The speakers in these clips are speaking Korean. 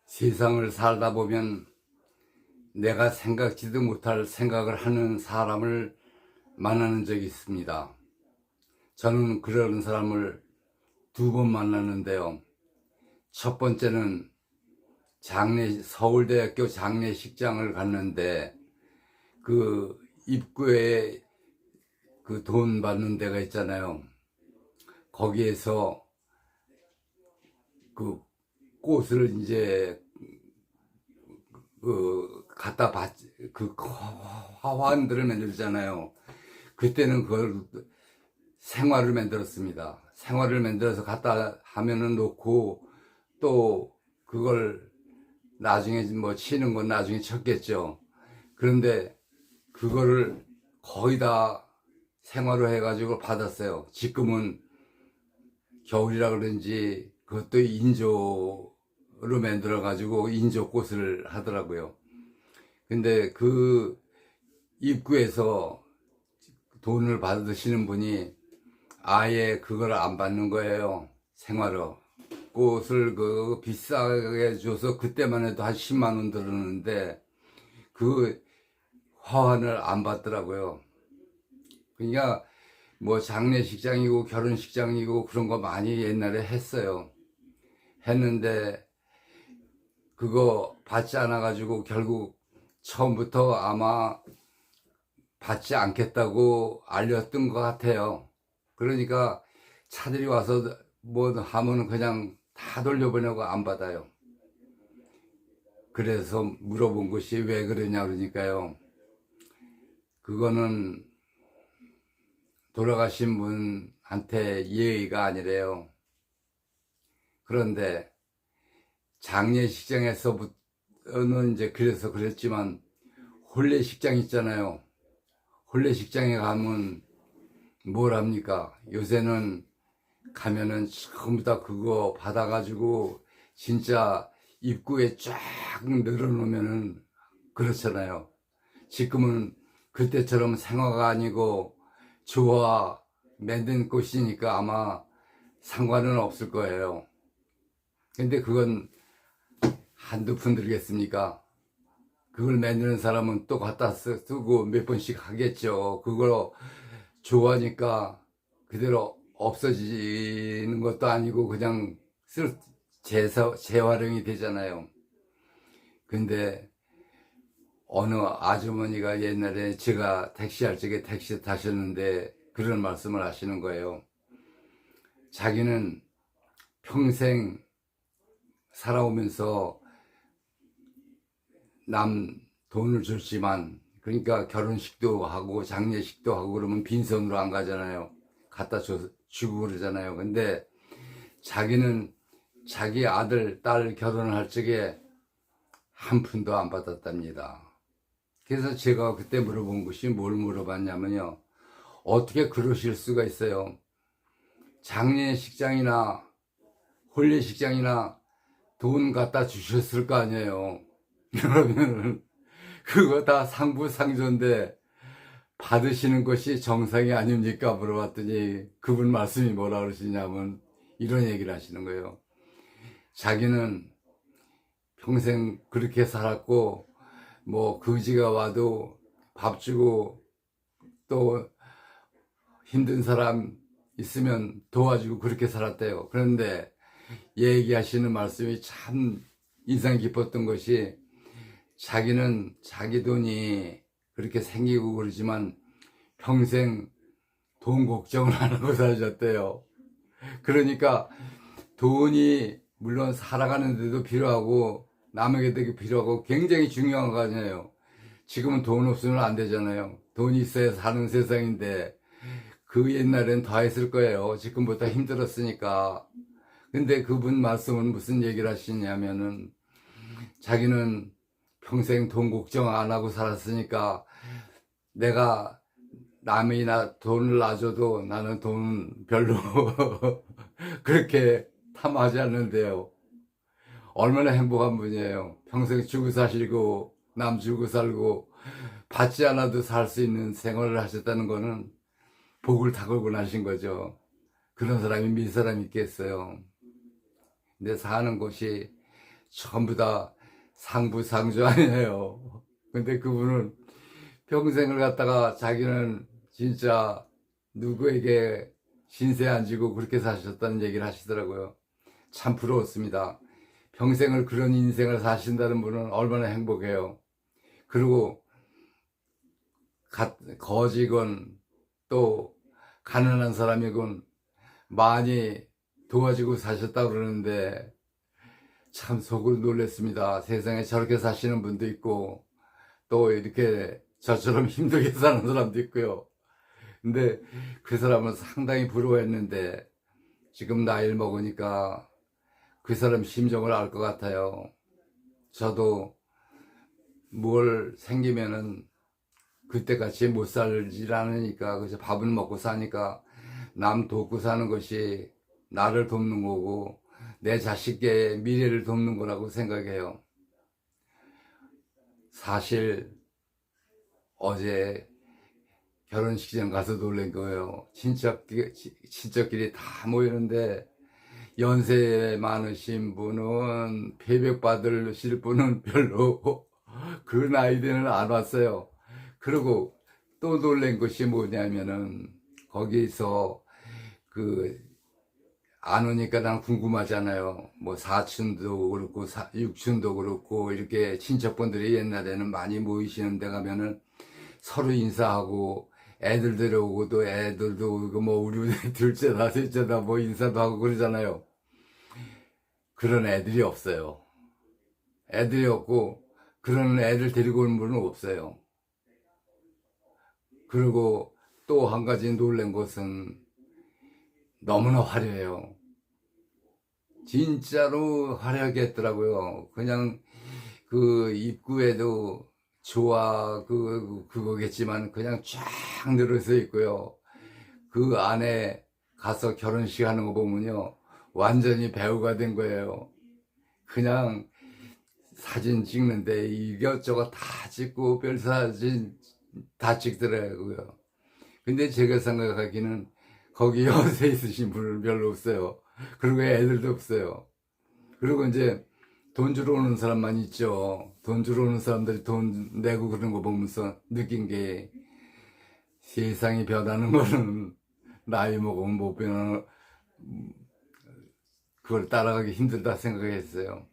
세상을 살다 보면 내가 생각지도 못할 생각을 하는 사람을 만나는 적이 있습니다. 저는 그런 사람을 두 번 만났는데요. 첫 번째는 서울대학교 장례식장을 갔는데 그 입구에 그 돈 받는 데가 있잖아요. 거기에서 그 꽃을 이제 갖다 화환들을 만들잖아요. 그때는 그걸 생화를 만들었습니다. 생화를 만들어서 갖다 하면은 놓고 또 그걸 나중에 뭐 치는 건 나중에 쳤겠죠. 그런데 그거를 거의 다 생화로 해가지고 받았어요. 지금은 겨울이라 그런지 그것도 인조로 만들어가지고 인조꽃을 하더라고요. 근데 그 입구에서 돈을 받으시는 분이 아예 그걸 안 받는 거예요. 생화로. 꽃을 비싸게 줘서 그때만 해도 한 10만 원 들었는데 그 화환을 안 받더라고요. 그러니까 뭐 장례식장이고 결혼식장이고 그런 거 많이 옛날에 했어요. 했는데 그거 받지 않아 가지고 결국 처음부터 아마 받지 않겠다고 알렸던 것 같아요. 그러니까 차들이 와서 뭐 하면 그냥 다 돌려보내고 안 받아요. 그래서 물어본 것이 왜 그러냐 그러니까요. 그거는 돌아가신 분한테 예의가 아니래요. 그런데 장례식장에서부터는 이제 그래서 그랬지만 혼례식장 있잖아요. 혼례식장에 가면 뭘 합니까? 요새는 가면은 전부 다 그거 받아가지고 진짜 입구에 쫙 늘어놓으면은 그렇잖아요. 지금은 그때처럼 생화가 아니고 조화 만든 꽃이니까 아마 상관은 없을 거예요. 근데 그건 한두 푼 들겠습니까? 그걸 만드는 사람은 또 갖다 쓰고 몇 번씩 하겠죠. 그걸 좋아하니까 그대로 없어지는 것도 아니고 그냥 재활용이 되잖아요. 근데 어느 아주머니가 옛날에 제가 택시할 적에 택시 타셨는데 그런 말씀을 하시는 거예요. 자기는 평생 살아오면서 남 돈을 줬지만 그러니까 결혼식도 하고 장례식도 하고 그러면 빈손으로 안 가잖아요. 갖다 주고 그러잖아요. 근데 자기는 자기 아들, 딸 결혼할 적에 한 푼도 안 받았답니다. 그래서 제가 그때 물어본 것이 뭘 물어봤냐면요. 어떻게 그러실 수가 있어요? 장례식장이나 혼례식장이나 돈 갖다 주셨을 거 아니에요. 그러면은 그거 다 상부상조인데 받으시는 것이 정상이 아닙니까? 물어봤더니 그분 말씀이 뭐라 그러시냐면 이런 얘기를 하시는 거예요. 자기는 평생 그렇게 살았고 뭐 거지가 와도 밥 주고 또 힘든 사람 있으면 도와주고 그렇게 살았대요. 그런데 얘기하시는 말씀이 참 인상 깊었던 것이 자기는 자기 돈이 그렇게 생기고 그러지만 평생 돈 걱정을 안 하고 사셨대요. 그러니까 돈이 물론 살아가는 데도 필요하고 남에게도 필요하고 굉장히 중요한 거 아니에요. 지금은 돈 없으면 안 되잖아요. 돈이 있어야 사는 세상인데 그 옛날엔 더 했을 거예요. 지금보다 힘들었으니까. 근데 그분 말씀은 무슨 얘기를 하시냐면은 자기는 평생 돈 걱정 안 하고 살았으니까 내가 남이 돈을 놔줘도 나는 돈 별로 그렇게 탐하지 않는데요. 얼마나 행복한 분이에요. 평생 주고 사시고 남 주고 살고 받지 않아도 살 수 있는 생활을 하셨다는 거는 복을 타고 나신 거죠. 그런 사람이 밀 사람이 있겠어요. 근데 사는 곳이 전부 다 상부상조 아니에요. 근데 그분은 평생을 갖다가 자기는 진짜 누구에게 신세 안 지고 그렇게 사셨다는 얘기를 하시더라고요. 참 부러웠습니다. 평생을 그런 인생을 사신다는 분은 얼마나 행복해요. 그리고 거지건 또 가난한 사람이건 많이 도와주고 사셨다고 그러는데 참 속을 놀랐습니다. 세상에 저렇게 사시는 분도 있고 또 이렇게 저처럼 힘들게 사는 사람도 있고요. 근데 그 사람은 상당히 부러워했는데 지금 나이를 먹으니까 그 사람 심정을 알 것 같아요. 저도 뭘 생기면은 그때같이 못 살질 않으니까 그래서 밥은 먹고 사니까 남 돕고 사는 것이 나를 돕는 거고 내 자식의 미래를 돕는 거라고 생각해요. 사실 어제 결혼식장 가서 놀란 거예요. 친척끼리 다 모이는데 연세 많으신 분은 패백 받으실 분은 별로 그 나이 대는 안 왔어요. 그리고 또 놀란 것이 뭐냐면은 거기서 그 안 오니까 난 궁금하잖아요. 뭐 사촌도 그렇고 육촌도 그렇고 이렇게 친척분들이 옛날에는 많이 모이시는 데 가면은 서로 인사하고 애들 데려오고 또 애들도 오고 뭐 우리 둘째다 셋째다 뭐 인사도 하고 그러잖아요. 그런 애들이 없어요. 애들이 없고 그런 애들 데리고 오는 분은 없어요. 그리고 또 한 가지 놀란 것은 너무나 화려해요. 진짜로 화려하게 했더라고요. 그냥 그 입구에도 그거겠지만 그냥 쫙 늘어서 있고요. 그 안에 가서 결혼식 하는 거 보면요. 완전히 배우가 된 거예요. 그냥 사진 찍는데 이것저것 다 찍고 별사진 다 찍더라고요. 근데 제가 생각하기는 거기 연세 있으신 분은 별로 없어요. 그리고 애들도 없어요. 그리고 이제 돈 주러 오는 사람만 있죠. 돈 주러 오는 사람들이 돈 내고 그런 거 보면서 느낀 게 세상이 변하는 거는 나이 먹으면 못 변하는, 그걸 따라가기 힘들다 생각했어요.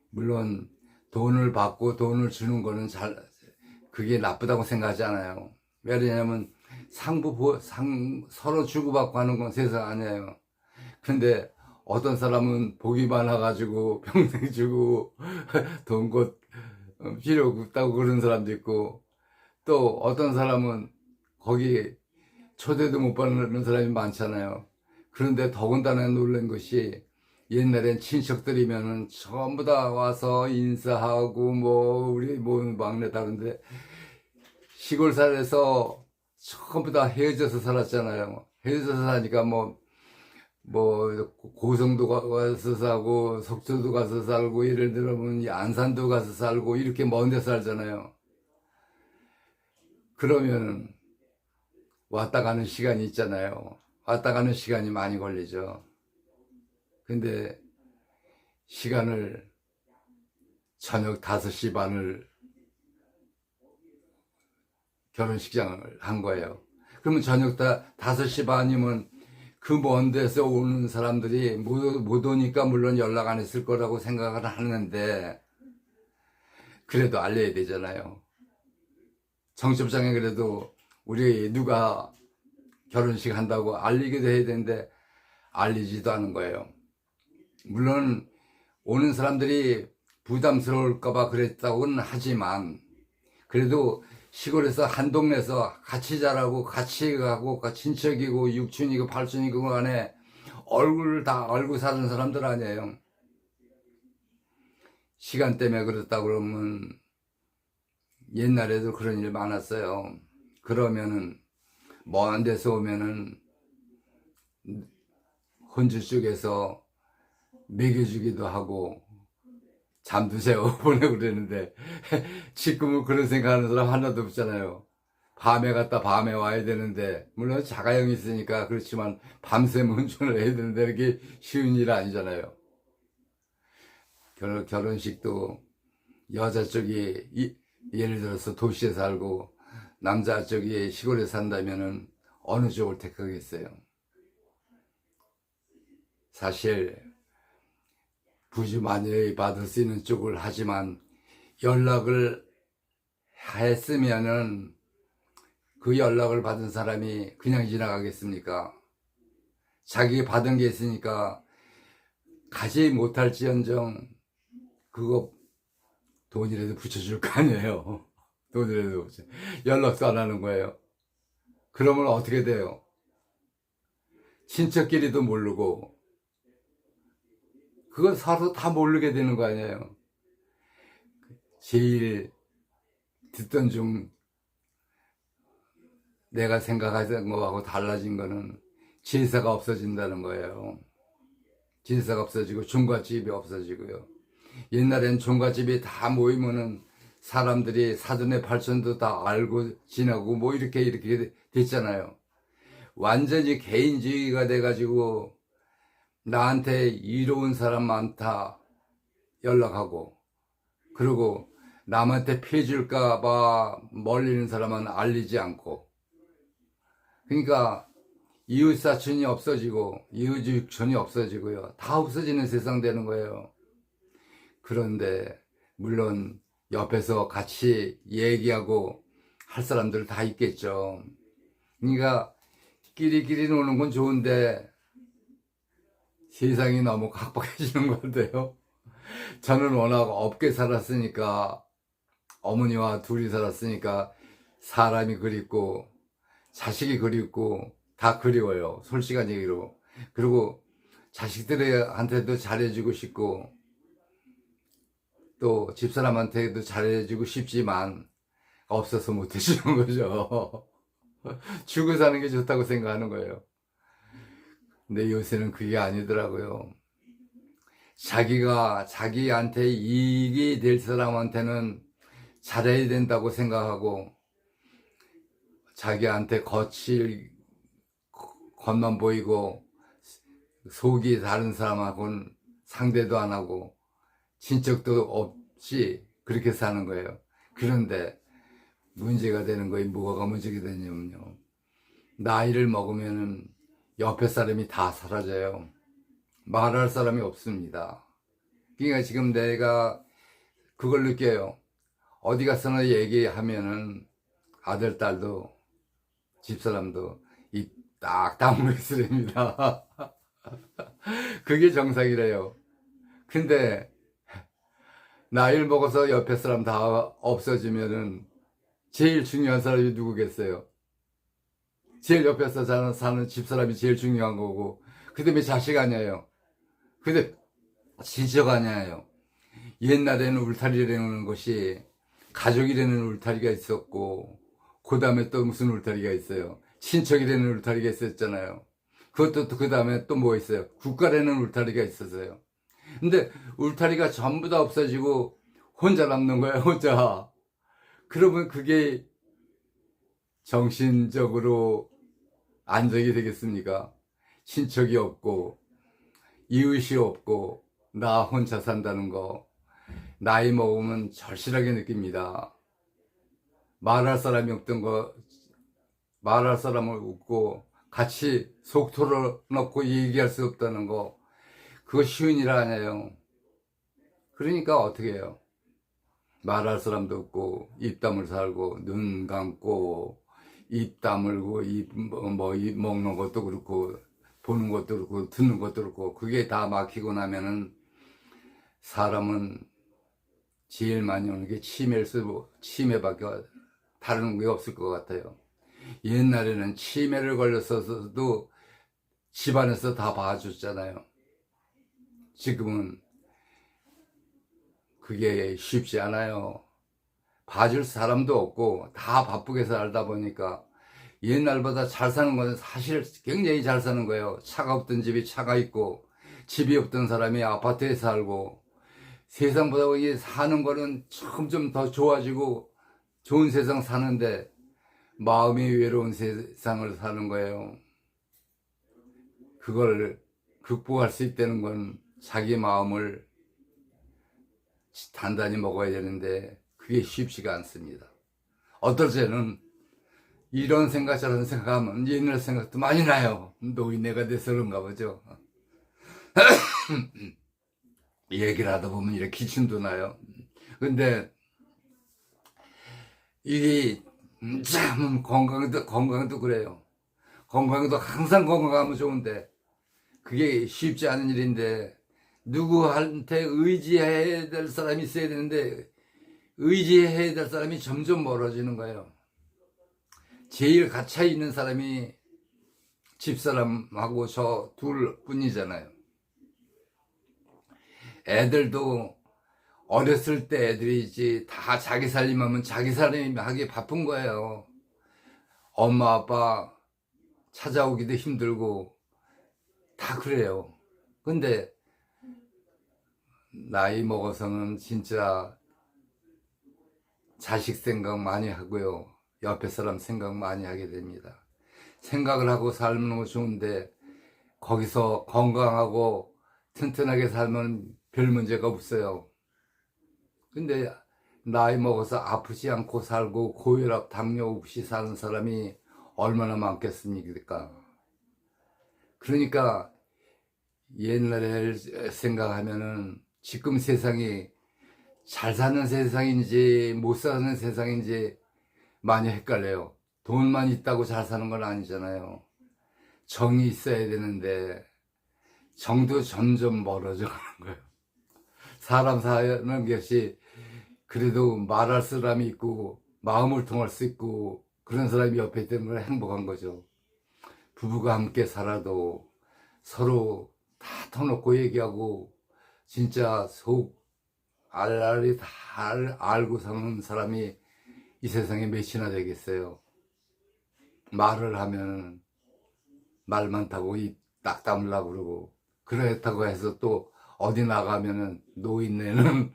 물론 돈을 받고 돈을 주는 거는 그게 나쁘다고 생각하지 않아요. 왜냐하면 서로 주고받고 하는 건 세상 아니에요. 근데 어떤 사람은 복이 많아가지고 평생 주고 돈 곧 필요 없다고 그런 사람도 있고 또 어떤 사람은 거기 초대도 못 받는 사람이 많잖아요. 그런데 더군다나 놀란 것이 옛날엔 친척들이면은 전부 다 와서 인사하고 뭐 우리 뭐 막내 다른데 시골살에서 전부 다 헤어져서 살았잖아요. 헤어져서 사니까 뭐 고성도 가서 살고 속초도 가서 살고 예를 들면 안산도 가서 살고 이렇게 먼 데 살잖아요. 그러면 왔다 가는 시간이 있잖아요. 왔다 가는 시간이 많이 걸리죠. 근데 시간을 저녁 5시 반을 결혼식장을 한 거예요. 그러면 저녁 5시 반이면 그 먼 데서 오는 사람들이 못 오니까 물론 연락 안 했을 거라고 생각을 하는데 그래도 알려야 되잖아요. 청첩장에 그래도 우리 누가 결혼식 한다고 알리기도 해야 되는데 알리지도 않은 거예요. 물론 오는 사람들이 부담스러울까봐 그랬다고는 하지만 그래도 시골에서 한 동네에서 같이 자라고 같이 가고 친척이고 육촌이고 팔촌이고 간에 얼굴을 다 알고 사는 사람들 아니에요. 시간 때문에 그렇다 그러면 옛날에도 그런 일 많았어요. 그러면은 먼 데서 오면은 혼주 쪽에서 먹여주기도 하고 잠드세요 보내고 그랬는데 지금은 그런 생각하는 사람 하나도 없잖아요. 밤에 갔다 밤에 와야 되는데 물론 자가용이 있으니까 그렇지만 밤샘 운전을 해야 되는데 이게 쉬운 일 아니잖아요. 결혼식도 여자 쪽이 예를 들어서 도시에 살고 남자 쪽이 시골에 산다면은 어느 쪽을 택하겠어요? 사실 부주 많이 받을 수 있는 쪽을 하지만 연락을 했으면은 그 연락을 받은 사람이 그냥 지나가겠습니까? 자기 받은 게 있으니까 가지 못할지언정 그거 돈이라도 붙여줄 거 아니에요. 돈이라도 연락도 안 하는 거예요. 그러면 어떻게 돼요? 친척끼리도 모르고 그건 서로 다 모르게 되는 거 아니에요. 제일 듣던 중 내가 생각하던 거하고 달라진 거는 제사가 없어진다는 거예요. 제사가 없어지고 종갓집이 없어지고요. 옛날엔 종갓집이 다 모이면은 사람들이 사돈의 팔촌도 다 알고 지나고 뭐 이렇게 됐잖아요. 완전히 개인주의가 돼가지고 나한테 이로운 사람 많다 연락하고, 그리고 남한테 피해 줄까봐 멀리 있는 사람은 알리지 않고, 그러니까 이웃사촌이 없어지고 이웃육촌이 없어지고요. 다 없어지는 세상 되는 거예요. 그런데 물론 옆에서 같이 얘기하고 할 사람들 다 있겠죠. 그러니까 끼리끼리 노는 건 좋은데 세상이 너무 각박해지는 것 같아요. 저는 워낙 없게 살았으니까, 어머니와 둘이 살았으니까 사람이 그립고 자식이 그립고 다 그리워요. 솔직한 얘기로. 그리고 자식들한테도 잘해주고 싶고 또 집사람한테도 잘해주고 싶지만 없어서 못해주는 거죠. 죽어 사는 게 좋다고 생각하는 거예요. 근데 요새는 그게 아니더라고요. 자기한테 이익이 될 사람한테는 잘해야 된다고 생각하고, 자기한테 거칠 겉만 보이고 속이 다른 사람하고는 상대도 안 하고 친척도 없이 그렇게 사는 거예요. 그런데 문제가 되는 거예요. 뭐가 문제가 되냐면요, 나이를 먹으면은 옆에 사람이 다 사라져요. 말할 사람이 없습니다. 그러니까 지금 내가 그걸 느껴요. 어디 가서나 얘기하면은 아들, 딸도 집사람도 입 딱 다물고 있으랍니다. 그게 정상이래요. 근데 나이를 먹어서 옆에 사람 다 없어지면은 제일 중요한 사람이 누구겠어요? 제일 옆에서 사는 집사람이 제일 중요한 거고, 그 다음에 자식 아니에요. 근데 친척 아니에요. 옛날에는 울타리라는 것이 가족이라는 울타리가 있었고, 그 다음에 또 무슨 울타리가 있어요? 친척이라는 울타리가 있었잖아요. 그것도 또 그 다음에 또 뭐 있어요? 국가라는 울타리가 있었어요. 근데 울타리가 전부 다 없어지고 혼자 남는 거예요, 혼자. 그러면 그게 정신적으로 안정이 되겠습니까? 친척이 없고 이웃이 없고 나 혼자 산다는 거, 나이 먹으면 절실하게 느낍니다. 말할 사람이 없던 거, 말할 사람을 웃고 같이 속 털어놓고 얘기할 수 없다는 거, 그거 쉬운 일 아니에요. 그러니까 어떻게 해요? 말할 사람도 없고 입 다물 살고 눈 감고 입 다물고 입 먹는 것도 그렇고 보는 것도 그렇고 듣는 것도 그렇고, 그게 다 막히고 나면은 사람은 제일 많이 오는 게 치매밖에 다른 게 없을 것 같아요. 옛날에는 치매를 걸렸어도 집안에서 다 봐줬잖아요. 지금은 그게 쉽지 않아요. 봐줄 사람도 없고 다 바쁘게 살다 보니까 옛날보다 잘 사는 건 사실 굉장히 잘 사는 거예요. 차가 없던 집이 차가 있고, 집이 없던 사람이 아파트에 살고, 세상보다 이 사는 거는 점점 더 좋아지고 좋은 세상 사는데 마음이 외로운 세상을 사는 거예요. 그걸 극복할 수 있다는 건 자기 마음을 단단히 먹어야 되는데 그게 쉽지가 않습니다. 어떨 때는 이런 생각 저런 생각하면 옛날 생각도 많이 나요. 노인네가 돼서 그런가 보죠. 얘기를 하다 보면 이렇게 기침도 나요. 근데 이게 참 건강도 그래요. 건강도 항상 건강하면 좋은데 그게 쉽지 않은 일인데 누구한테 의지해야 될 사람이 있어야 되는데 의지해야 될 사람이 점점 멀어지는 거예요. 제일 갇혀 있는 사람이 집사람하고 저 둘 뿐이잖아요. 애들도 어렸을 때 애들이지 다 자기 살림하면 자기 살림 하기 바쁜 거예요. 엄마 아빠 찾아오기도 힘들고 다 그래요. 근데 나이 먹어서는 진짜 자식 생각 많이 하고요. 옆에 사람 생각 많이 하게 됩니다. 생각을 하고 살면 거 좋은데 거기서 건강하고 튼튼하게 살면 별 문제가 없어요. 근데 나이 먹어서 아프지 않고 살고 고혈압, 당뇨 없이 사는 사람이 얼마나 많겠습니까? 그러니까 옛날에 생각하면은 지금 세상이 잘 사는 세상인지 못 사는 세상인지 많이 헷갈려요. 돈만 있다고 잘 사는 건 아니잖아요. 정이 있어야 되는데 정도 점점 멀어져 가는 거예요. 사람 사는 것이 그래도 말할 사람이 있고 마음을 통할 수 있고 그런 사람이 옆에 있는 건 행복한 거죠. 부부가 함께 살아도 서로 다 터놓고 얘기하고 진짜 속 알알이 다 알고 사는 사람이 이 세상에 몇이나 되겠어요. 말을 하면 말 많다고 입 딱 다물라고 그러고 그렇다고 해서 또 어디 나가면은 노인네는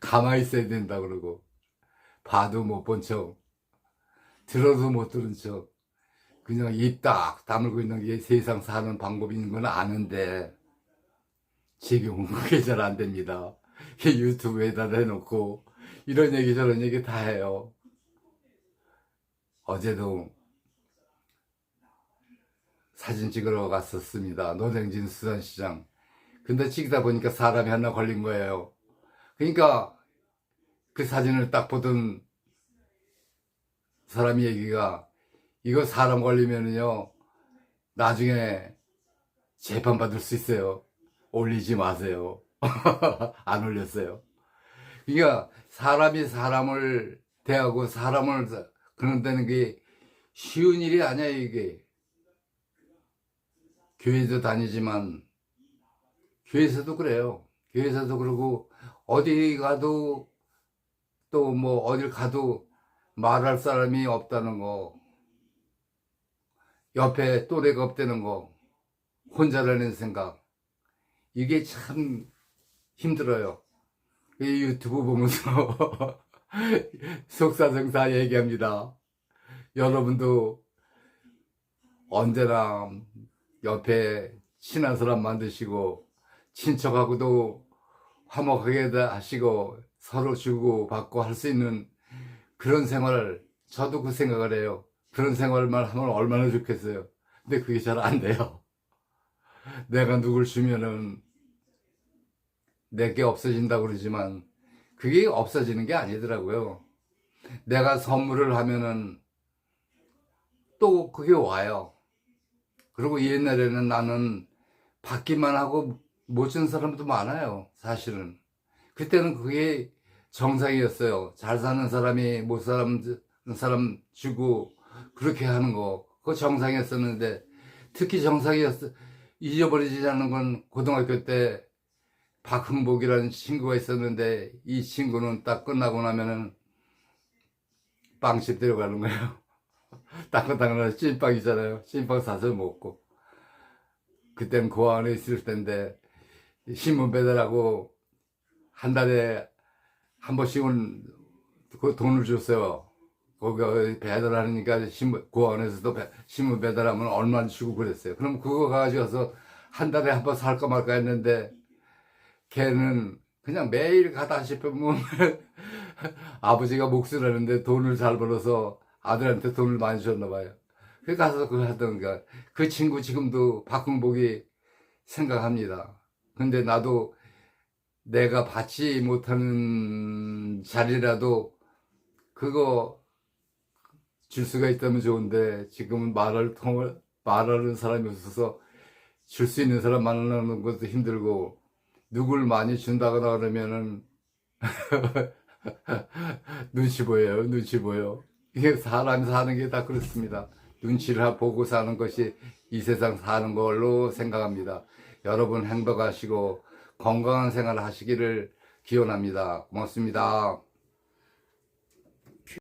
가만히 있어야 된다 그러고 봐도 못 본 척 들어도 못 들은 척 그냥 입 딱 다물고 있는 게 세상 사는 방법인 건 아는데 지금은 그게 잘 안 됩니다. 유튜브에다 내놓고 이런 얘기 저런 얘기 다 해요. 어제도 사진 찍으러 갔었습니다. 노량진 수산시장. 근데 찍다 보니까 사람이 하나 걸린 거예요. 그러니까 그 사진을 딱 보던 사람 얘기가 이거 사람 걸리면은요 나중에 재판받을 수 있어요. 올리지 마세요. 안 올렸어요. 그러니까 사람이 사람을 대하고 사람을 그런다는 게 쉬운 일이 아니야 이게. 교회도 다니지만 교회에서도 그래요. 교회에서도 그러고 어디 가도 또 뭐 어딜 가도 말할 사람이 없다는 거, 옆에 또래가 없다는 거, 혼자라는 생각, 이게 참 힘들어요. 이 유튜브 보면서 속사정사 얘기합니다. 여러분도 언제나 옆에 친한 사람 만드시고 친척하고도 화목하게 하시고 서로 주고 받고 할 수 있는 그런 생활을 저도 그 생각을 해요. 그런 생활만 하면 얼마나 좋겠어요. 근데 그게 잘 안 돼요. 내가 누굴 주면은 내게 없어진다고 그러지만 그게 없어지는 게 아니더라고요. 내가 선물을 하면은 또 그게 와요. 그리고 옛날에는 나는 받기만 하고 못 준 사람도 많아요. 사실은. 그때는 그게 정상이었어요. 잘 사는 사람이 못 사는 사람 주고 그렇게 하는 거. 그거 정상이었었는데 특히 잊어버리지 않는 건 고등학교 때 박흥복이라는 친구가 있었는데 이 친구는 딱 끝나고 나면은 빵집 데려가는 거예요. 따끈따끈한 찐빵이잖아요. 찐빵 사서 먹고. 그땐 고아원에 있을 텐데 신문 배달하고 한 달에 한 번씩은 그 돈을 줬어요. 거기 배달하니까 고아원에서도 신문 배달하면 얼마 주고 그랬어요. 그럼 그거 가지고 와서 한 달에 한 번 살까 말까 했는데 걔는 그냥 매일 가다 싶으면 아버지가 몫을 하는데 돈을 잘 벌어서 아들한테 돈을 많이 줬나 봐요. 그 가서 그걸 하던가. 그 친구 지금도 박흥복이 생각합니다. 근데 나도 내가 받지 못하는 자리라도 그거 줄 수가 있다면 좋은데 지금은 말하는 사람이 없어서 줄 수 있는 사람 만나는 것도 힘들고 누굴 많이 준다거나 그러면은 눈치 보여요. 눈치 보여. 이게 사람이 사는 게 다 그렇습니다. 눈치를 보고 사는 것이 이 세상 사는 걸로 생각합니다. 여러분 행복하시고 건강한 생활 하시기를 기원합니다. 고맙습니다.